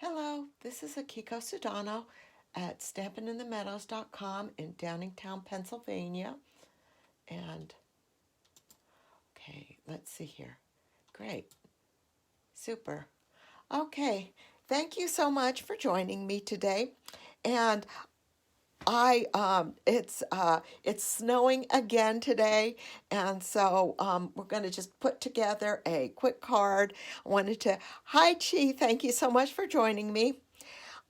Hello, this is Akiko Sudano at StampinInTheMeadows.com in Downingtown, Pennsylvania. And, okay, let's see here. Great. Super. Okay, thank you so much for joining me today. And it's snowing again today, and so we're going to just put together a quick card. Hi Chi, thank you so much for joining me.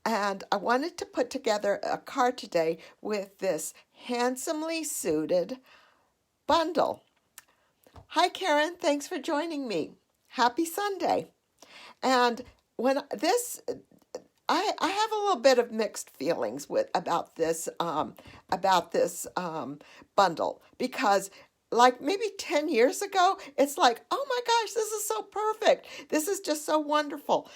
And I wanted to put together a card today with this handsomely suited bundle. Hi Karen, thanks for joining me. Happy Sunday. And when this I have a little bit of mixed feelings about this bundle, because like maybe 10 years ago, it's like, oh my gosh, this is so perfect. This is just so wonderful.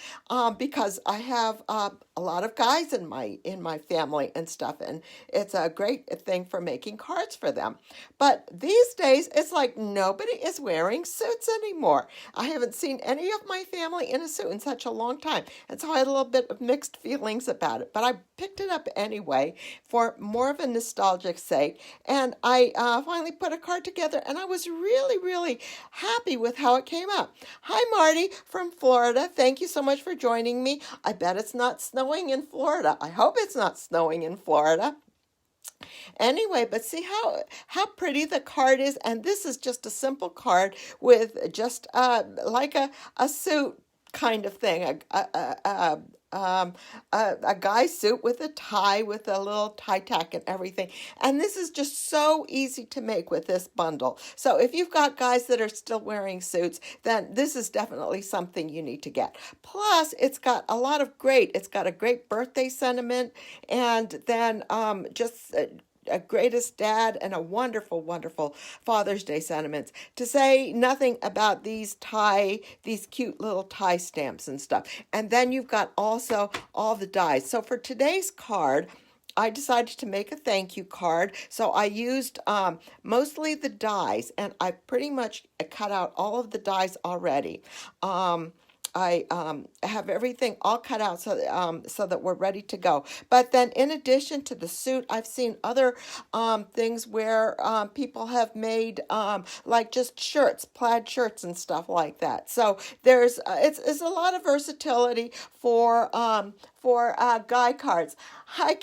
Because I have a lot of guys in my family and stuff, and it's a great thing for making cards for them. But these days, it's like nobody is wearing suits anymore. I haven't seen any of my family in a suit in such a long time, and so I had a little bit of mixed feelings about it. But I picked it up anyway for more of a nostalgic sake, and I finally put a card together, and I was really, really happy with how it came out. Hi, Marty from Florida. Thank you so much for joining me. I bet it's not snowing in Florida. I hope it's not snowing in Florida. Anyway, but see how pretty the card is, and this is just a simple card with just like a suit kind of thing, a guy's suit with a tie, with a little tie tack and everything. And this is just so easy to make with this bundle. So if you've got guys that are still wearing suits, then this is definitely something you need to get. Plus, it's got a great birthday sentiment, and then just a greatest dad and a wonderful, wonderful Father's Day sentiments. To say nothing about these cute little tie stamps and stuff. And then you've got also all the dies. So for today's card, I decided to make a thank you card. So I used mostly the dies, and I pretty much cut out all of the dies already. I have everything all cut out so that we're ready to go. But then in addition to the suit, I've seen other things where people have made like just shirts, plaid shirts and stuff like that. So there's it's a lot of versatility for guy cards. Hi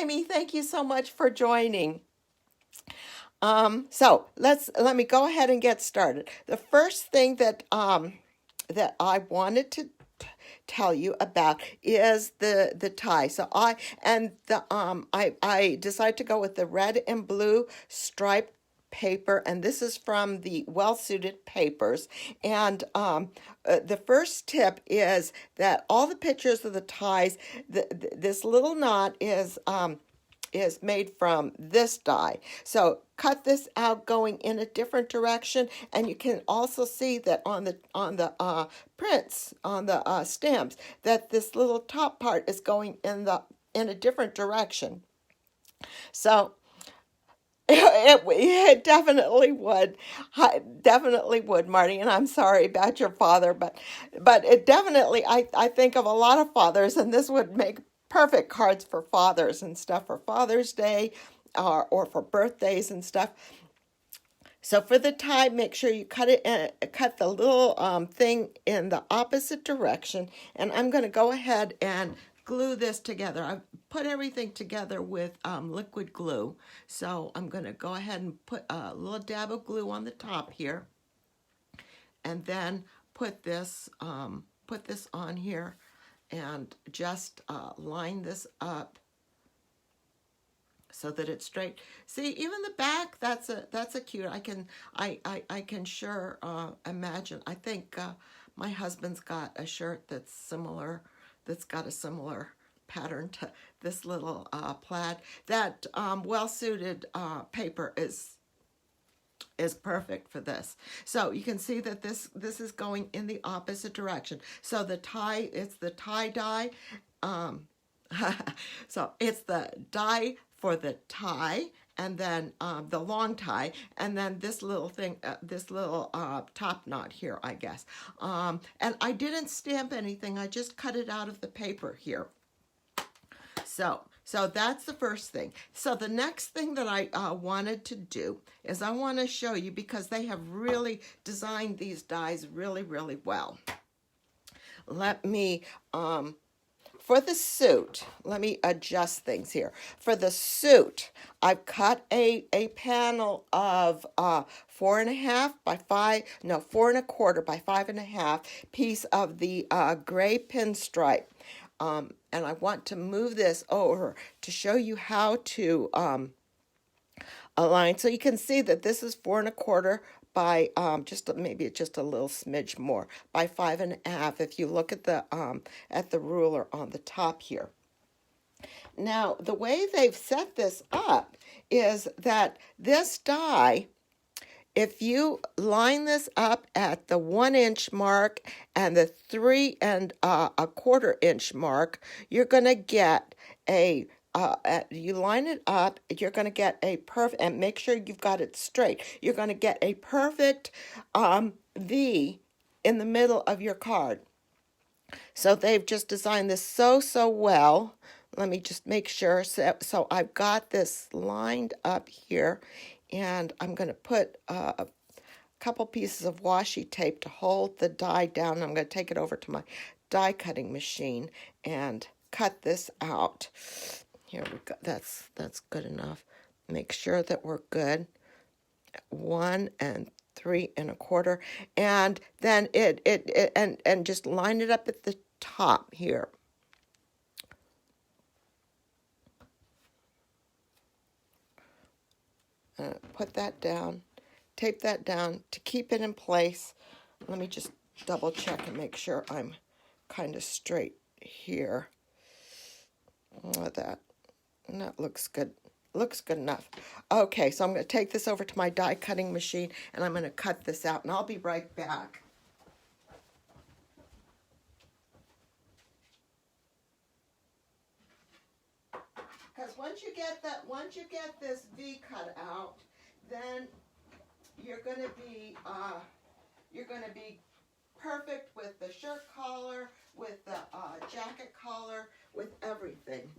Amy, thank you so much for joining. So let me go ahead and get started. The first thing that I wanted to tell you about is the tie. So I decided to go with the red and blue striped paper, and this is from the Well Suited Papers. And the first tip is that all the pictures of the ties, this little knot is made from this die. So cut this out going in a different direction, and you can also see that on the prints, on the stamps, that this little top part is going in a different direction. So it definitely would, Marty. And I'm sorry about your father, but it definitely, I think of a lot of fathers, and this would make perfect cards for fathers and stuff, for Father's Day or for birthdays and stuff. So for the tie, make sure you cut the little thing in the opposite direction. And I'm going to go ahead and glue this together. I put everything together with liquid glue. So I'm going to go ahead and put a little dab of glue on the top here, and then put this on here, and just line this up so that it's straight. See, even the back, that's a cute. I can sure imagine. I think my husband's got a shirt that's got a similar pattern to this little plaid. That Well Suited paper is perfect for this. So you can see that this is going in the opposite direction. So the tie, it's the tie dye. So it's the die for the tie, and then the long tie, and then this little thing, this little top knot here, I guess. And I didn't stamp anything. I just cut it out of the paper here. So that's the first thing. So the next thing that I wanted to do is I want to show you, because they have really designed these dies really, really well. Let me, for the suit, let me adjust things here. For the suit, I've cut a panel of 4.5 by 5, no, 4.25 by 5.5 piece of the gray pinstripe. And I want to move this over to show you how to align. So you can see that this is 4.25 by maybe just a little smidge more by 5.5. If you look at the ruler on the top here. Now the way they've set this up is that this die, if you line this up at the 1-inch mark and the 3.25 inch mark, you're going to get you line it up, you're going to get a perfect, and make sure you've got it straight. You're going to get a perfect V in the middle of your card. So they've just designed this so well. Let me just make sure. So I've got this lined up here, and I'm going to put a couple pieces of washi tape to hold the die down. I'm going to take it over to my die cutting machine and cut this out. Here we go. That's good enough. Make sure that we're good. 1 and 3.25, and then and just line it up at the top here. Put that down, tape that down to keep it in place. Let me just double check and make sure I'm kind of straight here. That looks good. Looks good enough. Okay, so I'm going to take this over to my die cutting machine, and I'm going to cut this out, and I'll be right back. Because once you get this V cut out, then you're going to be perfect with the shirt collar, with the jacket collar, with everything.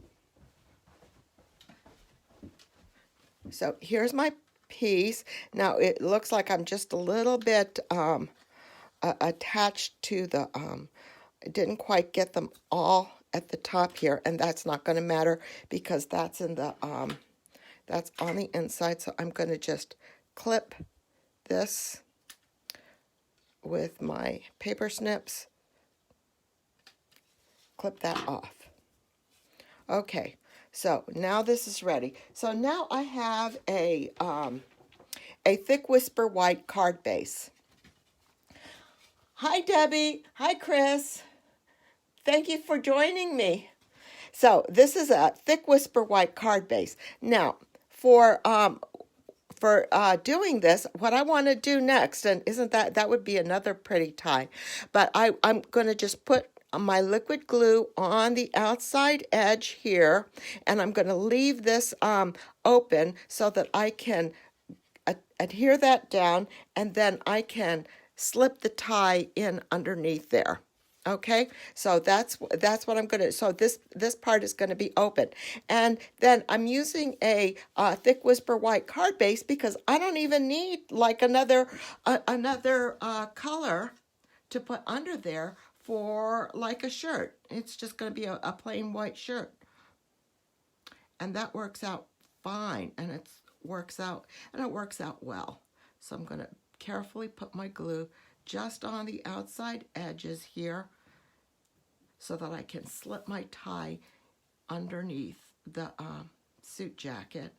So here's my piece. Now it looks like I'm just a little bit attached to the, I didn't quite get them all at the top here, and that's not going to matter because that's in the, that's on the inside. So I'm going to just clip this with my paper snips, clip that off. Okay. So now this is ready. So now I have a thick whisper white card base. Hi Debbie, hi Chris. Thank you for joining me. So this is a thick whisper white card base. Now for doing this, what I want to do next, and isn't that would be another pretty tie, but I'm going to just put my liquid glue on the outside edge here, and I'm going to leave this open so that I can adhere that down, and then I can slip the tie in underneath there. Okay, so that's what I'm going to, so this part is going to be open. And then I'm using a thick whisper white card base because I don't even need like another color to put under there for like a shirt. It's just going to be a plain white shirt. And that works out fine, and it works out well. So I'm going to carefully put my glue just on the outside edges here so that I can slip my tie underneath the suit jacket.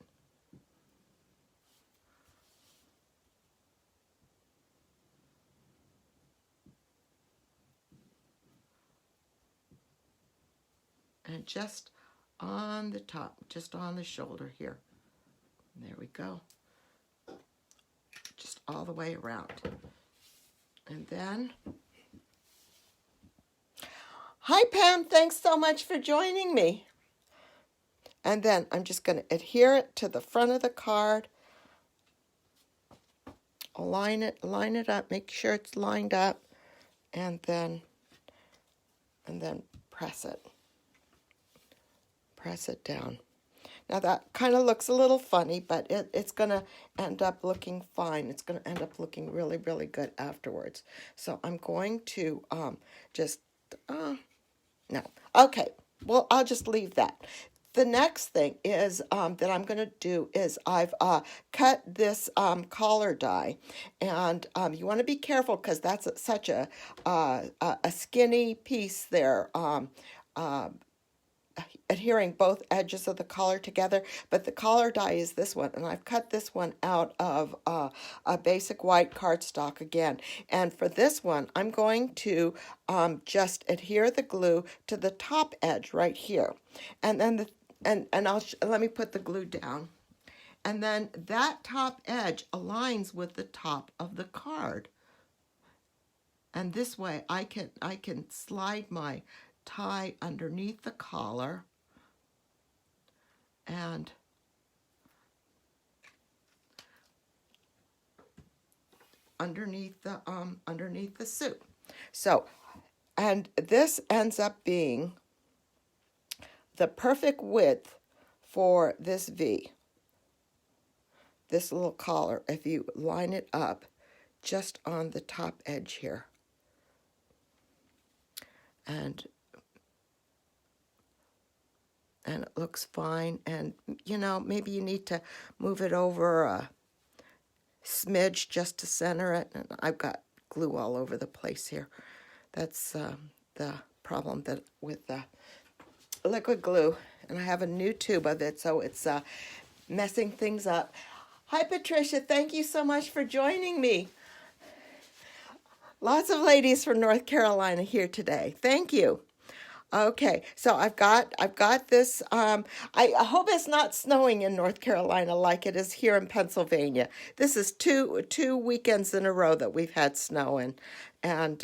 And just on the top, just on the shoulder here. There we go. Just all the way around. And then, hi Pam, thanks so much for joining me. And then I'm just going to adhere it to the front of the card. Line it up, make sure it's lined up, and then press it down. Now that kind of looks a little funny, but it's going to end up looking fine. It's going to end up looking really, really good afterwards. So I'm going to just, no. Okay, well, I'll just leave that. The next thing is that I'm going to do is I've cut this collar die, and you want to be careful because that's such a skinny piece there, adhering both edges of the collar together, but the collar die is this one, and I've cut this one out of a basic white cardstock again. And for this one, I'm going to just adhere the glue to the top edge right here, and then let me put the glue down, and then that top edge aligns with the top of the card, and this way I can slide my tie underneath the collar and underneath the suit. So, and this ends up being the perfect width for this V, this little collar, if you line it up just on the top edge here. And it looks fine, and you know, maybe you need to move it over a smidge just to center it, and I've got glue all over the place here. That's the problem that with the liquid glue, and I have a new tube of it, so it's messing things up. Hi Patricia, thank you so much for joining me. Lots of ladies from North Carolina here today. Thank you. Okay, so I've got this. I hope it's not snowing in North Carolina like it is here in Pennsylvania. This is two weekends in a row that we've had snow in, and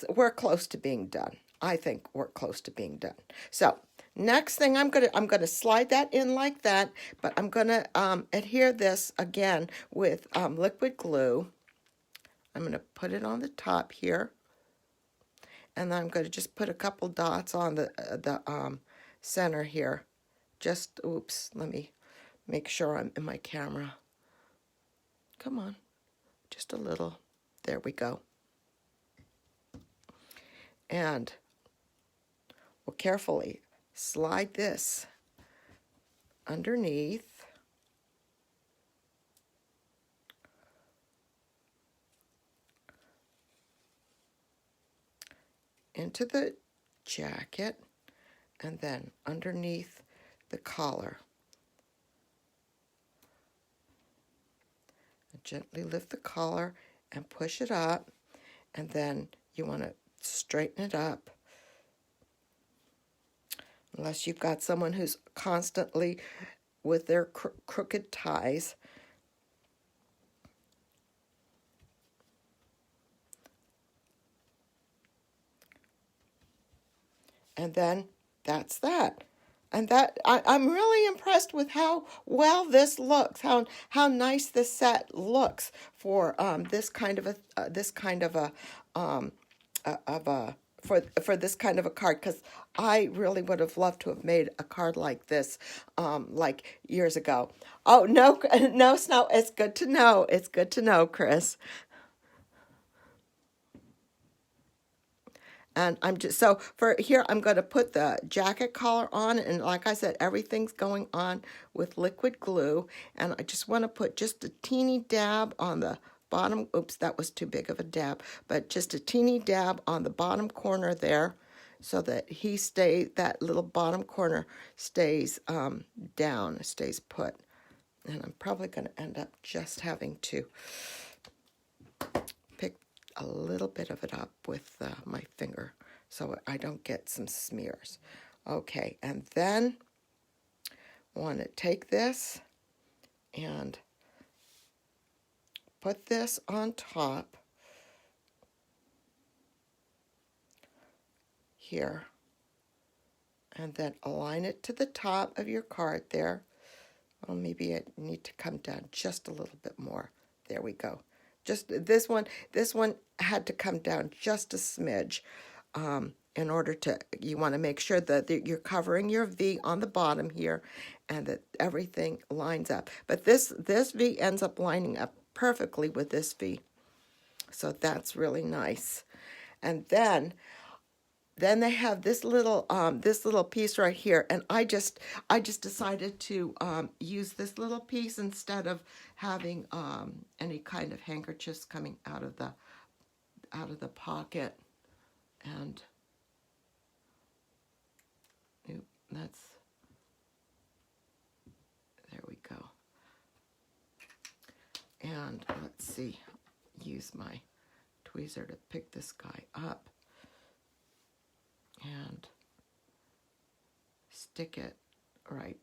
we're close to being done. I think we're close to being done. So next thing I'm gonna slide that in like that, but I'm gonna adhere this again with liquid glue. I'm gonna put it on the top here. And then I'm going to just put a couple dots on the center here. Just, oops, let me make sure I'm in my camera. Come on, just a little. There we go. And we'll carefully slide this underneath. Into the jacket, and then underneath the collar. Gently lift the collar and push it up, and then you want to straighten it up. Unless you've got someone who's constantly with their crooked ties. And then that's that. And that I'm really impressed with how well this looks, how nice this set looks for this kind of a for this kind of a card, because I really would have loved to have made a card like this like years ago. Oh no, no snow. It's good to know. It's good to know, Chris. And I'm just, so for here, I'm going to put the jacket collar on. And like I said, everything's going on with liquid glue. And I just want to put just a teeny dab on the bottom. Oops, that was too big of a dab. But just a teeny dab on the bottom corner there, so that that little bottom corner stays down, stays put. And I'm probably going to end up just having to pick a little bit of it up with my finger so I don't get some smears. Okay, and then I want to take this and put this on top here, and then align it to the top of your card there. Well, maybe I need to come down just a little bit more. There we go. Just this one had to come down just a smidge. In order to, you want to make sure that you're covering your V on the bottom here and that everything lines up. But this V ends up lining up perfectly with this V. So that's really nice. And then they have this little piece right here, and I just decided to use this little piece instead of having any kind of handkerchiefs coming out of the pocket. And that's, there we go. And let's see, use my tweezer to pick this guy up and stick it right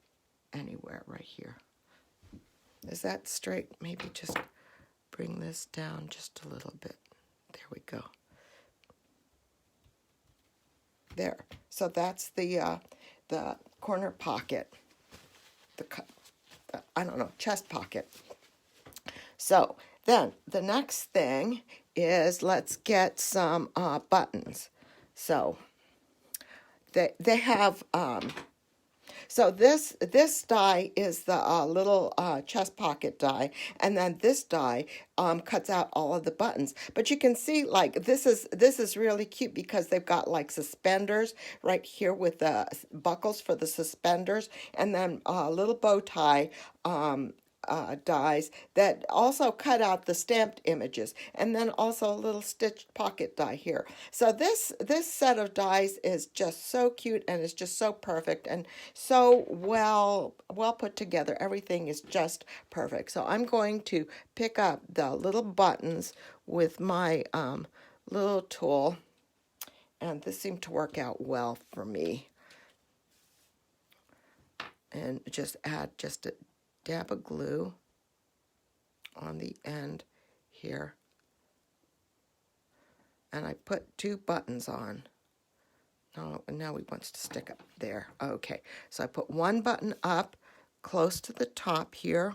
anywhere right here. Is that straight? Maybe just bring this down just a little bit. There we go. There. So that's the corner pocket, the I don't know, chest pocket. So then the next thing is, let's get some buttons. So they have so this die is the little chest pocket die, and then this die cuts out all of the buttons. But you can see, like, this is really cute because they've got like suspenders right here with the buckles for the suspenders, and then a little bow tie dies that also cut out the stamped images, and then also a little stitched pocket die here. So this set of dies is just so cute, and it's just so perfect and so well put together. Everything is just perfect. So I'm going to pick up the little buttons with my little tool, and this seemed to work out well for me. And just add just a dab of glue on the end here, and I put 2 buttons on. Now he wants to stick up there. Okay, so I put 1 button up close to the top here,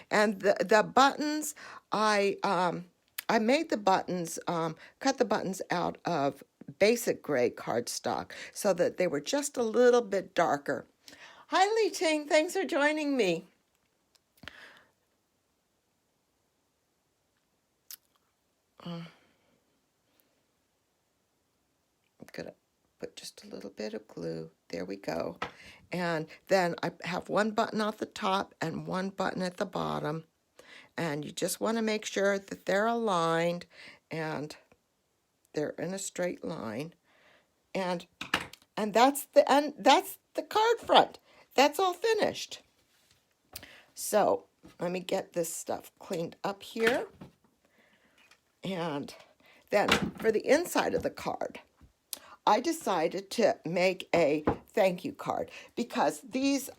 and the buttons, I made the buttons, cut the buttons out of basic gray cardstock so that they were just a little bit darker. Hi, Li Ting. Thanks for joining me. I'm going to put just a little bit of glue. There we go. And then I have 1 button off the top and 1 button at the bottom. And you just want to make sure that they're aligned and they're in a straight line. And that's the card front. That's all finished. So let me get this stuff cleaned up here. And then for the inside of the card, I decided to make a thank you card because these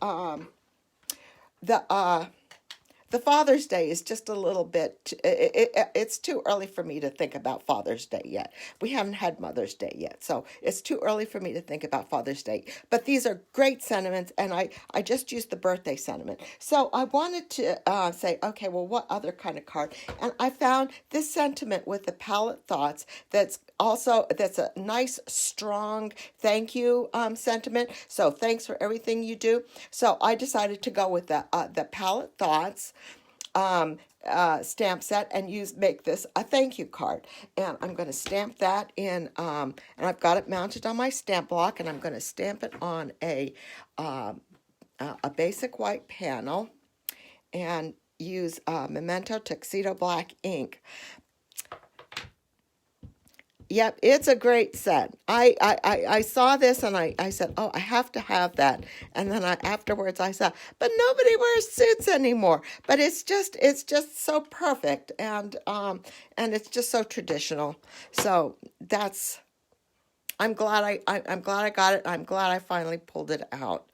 the Father's Day is just a little bit, it's too early for me to think about Father's Day yet. We haven't had Mother's Day yet, so it's too early for me to think about Father's Day. But these are great sentiments, and I just used the birthday sentiment. So I wanted to say, okay, well, what other kind of card? And I found this sentiment with the palette thoughts that's a nice, strong thank you sentiment. So thanks for everything you do. So I decided to go with the palette thoughts stamp set and make this a thank you card. And I'm going to stamp that in, and I've got it mounted on my stamp block, and I'm going to stamp it on a basic white panel and use Memento Tuxedo Black ink. Yep, it's a great set. I saw this and I said, oh, I have to have that. And then afterwards I said, but nobody wears suits anymore. But it's just so perfect, and it's just so traditional. So I'm glad I got it. I'm glad I finally pulled it out.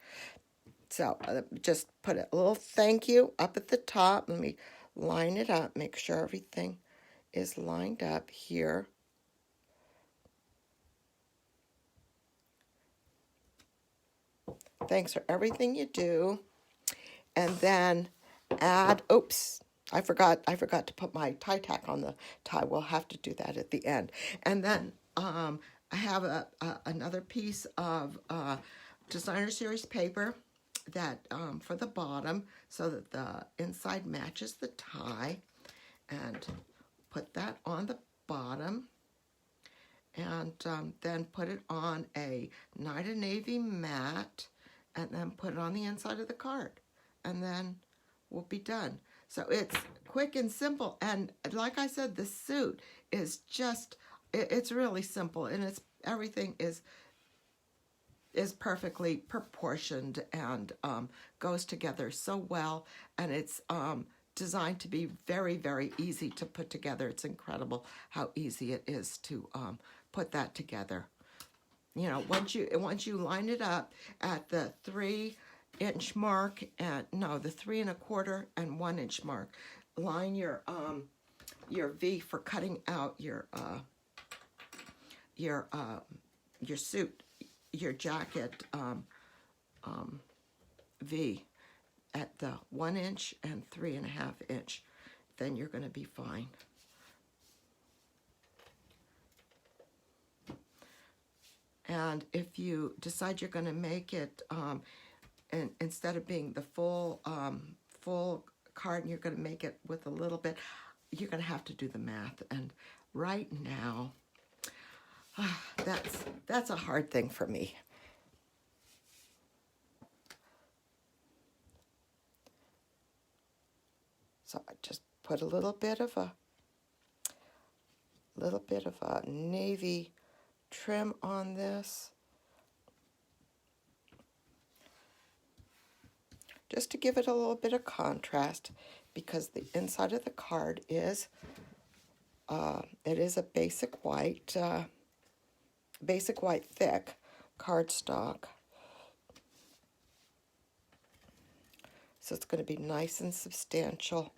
So just put a little thank you up at the top. Let me line it up, make sure everything is lined up here. thanks for everything you do. And then add, oops, I forgot to put my tie tack on the tie. We'll have to do that at the end. And then I have another piece of designer series paper that for the bottom, so that the inside matches the tie, and put that on the bottom, and then put it on a Night of Navy mat, and then put it on the inside of the card, and then we'll be done. So it's quick and simple, and like I said, the suit is just, it's really simple, and it's everything is perfectly proportioned and goes together so well, and it's designed to be very, very easy to put together. It's incredible how easy it is to put that together. You know, once you line it up at the 3-inch mark, and no, the 3 1/4 and 1 inch mark, line your V for cutting out your suit, your jacket V at the 1 inch and 3 1/2 inch. Then you're going to be fine. And if you decide you're going to make it, and instead of being the full card, and you're going to make it with a little bit, you're going to have to do the math. And right now, that's a hard thing for me. So I just put a little bit of a navy trim on this, just to give it a little bit of contrast, because the inside of the card is it is a basic white thick cardstock, so it's going to be nice and substantial.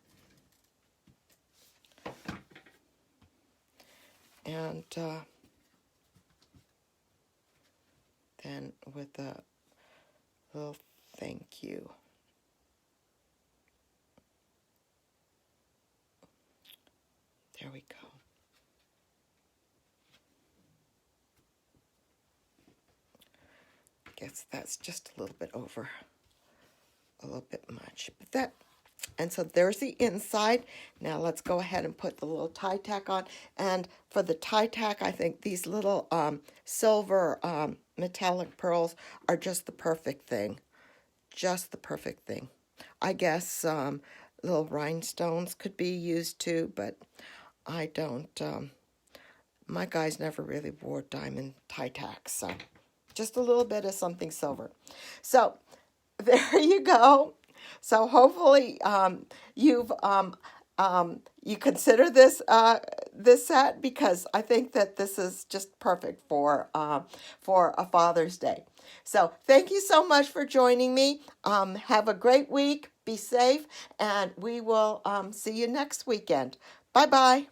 And then with a little thank you. There we go. Guess that's just a little bit over, a little bit much, but that. And so there's the inside. Now let's go ahead and put the little tie tack on. And for the tie tack, I think these little silver metallic pearls are just the perfect thing. Just the perfect thing. I guess little rhinestones could be used too, but I don't. My guys never really wore diamond tie tacks, so just a little bit of something silver. So there you go. So hopefully you consider this this set, because I think that this is just perfect for a Father's Day. So thank you so much for joining me. Have a great week. Be safe, and we will see you next weekend. Bye-bye.